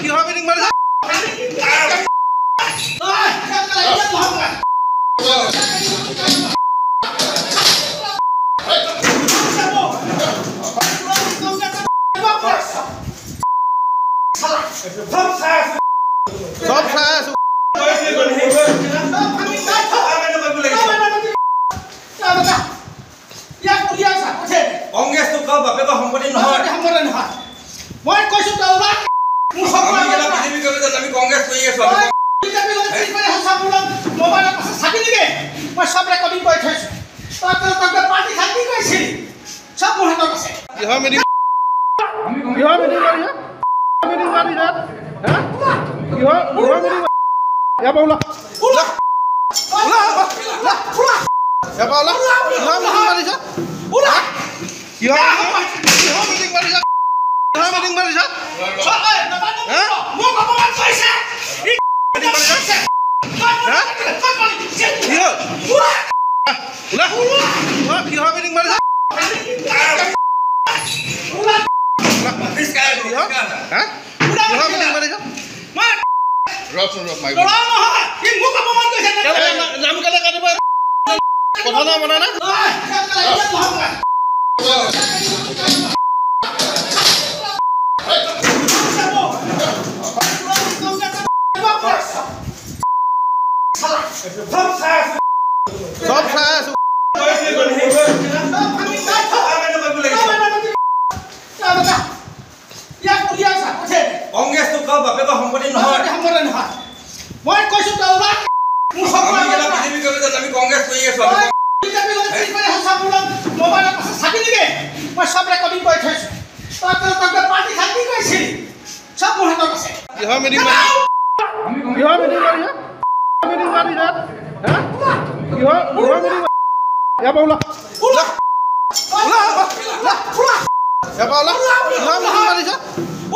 কিহৰ মিটিং মাৰিছা? সব চাই আছো। কংগ্ৰেছটো কাৰো বাপেকৰ সম্পত্তি নহয়। মই কৈছো আমি কংগ্ৰেছ কৰি আছো। মোবাইলত চাবি নেকি? মই সব ৰেকৰ্ডিং কৰি থৈছো। পাৰ্টি খাতি কৰিছিল সব মোৰ হাতত আছে। কিহৰ মিটিং? কিহৰ মিটিং মাৰিছা? মিটিং মাৰিছা? হা? কিহৰ মিটিং? ইয়াৰ পৰা ওলা। ওলা। ওলা। ইয়াৰ পৰা ওলা। কিহৰ মিটিং মাৰিছা? ওলা। কিহৰ মিটিং মাৰিছা? কিহৰ মিটিং মাৰিছা? মোক অপমান কৰিছে। মিটিং মাৰিছা? হা? কিহৰ? ওলা। কিহৰ মিটিং মাৰিছা? হা? কিহৰ মিটিং মাৰিছা? ৰচোন মাৰিব। নাম কেলে কাটিব? কথা নাই মনা না? সব চাই আছো। কংগ্ৰেছটো কাৰো বাপেকৰ সম্পত্তি নহয়। মই কৈছো আমি কংগ্ৰেছ কৰি আছো। মোবাইলত চাবি নেকি? মই সব ৰেকৰ্ডিং কৰি থৈছো। পাৰ্টি খাতি কৰিছিল সব মোৰ হাতত আছে। কিহৰ মিটিং মাৰিছা? কিহৰ মিটিং মাৰিছা? মিটিং মাৰিছা? হা? কিহৰ মিটিং? ইয়াৰ পৰা ওলা। ওলা। ইয়াৰ পৰা ওলা। কিহৰ মিটিং মাৰিছা?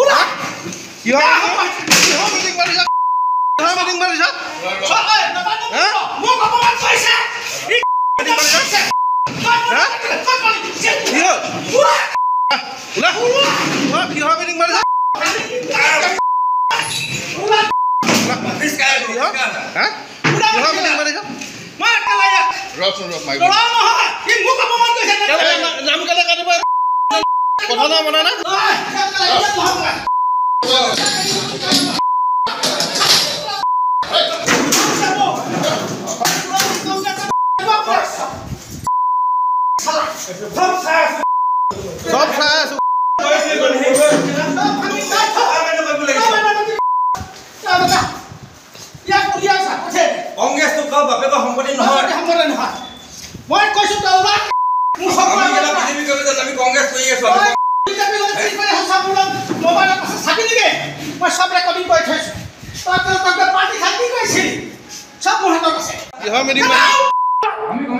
ওলা। কিহৰ মিটিং মাৰিছা? কিহৰ মিটিং মাৰিছা? হা? মোক অপমান কৰিছে। মিটিং মাৰিছা? হা? কিহৰ? ওলা। কিহৰ মিটিং মাৰিছা? হা? কিহৰ মিটিং মাৰিছা? ৰচোন মাৰিব। নাম কেলে কাটিব? কথা নাই মনা না? সব চাই আছো। কংগ্ৰেছটো কাৰো বাপেকৰ সম্পত্তি নহয়। মই কৈছো আমি কংগ্ৰেছ কৰি আছো। মোবাইলত চাবি নেকি? মই সব ৰেকৰ্ডিং কৰি থৈছো। পাৰ্টি খাতি কৰিছিল সব মোৰ হাতত আছে। কিহৰ মিটিং মাৰিছা?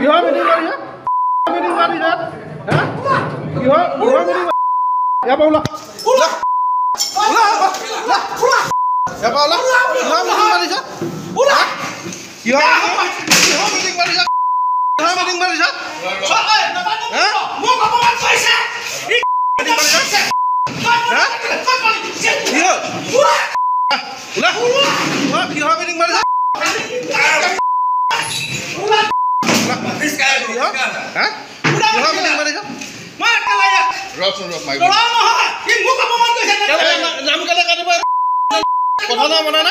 কিহৰ মিটিং মাৰিছা? মিটিং মাৰিছা? হা? কিহৰ মিটিং? ইয়াৰ পৰা ওলা। ওলা। ইয়াৰ পৰা ওলা। কিহৰ মিটিং মাৰিছা? ওলা। কিহৰ মিটিং মাৰিছা? কিহৰ মিটিং মাৰিছা? হা? মোক অপমান কৰিছে। মিটিং মাৰিছা? হা? কিহৰ? ওলা। কিহৰ মিটিং মাৰিছা? হা? কিহৰ মিটিং মাৰিছা? ৰচোন মাৰিব। নাম কেলে কাটিব? কথা নাই মনা না?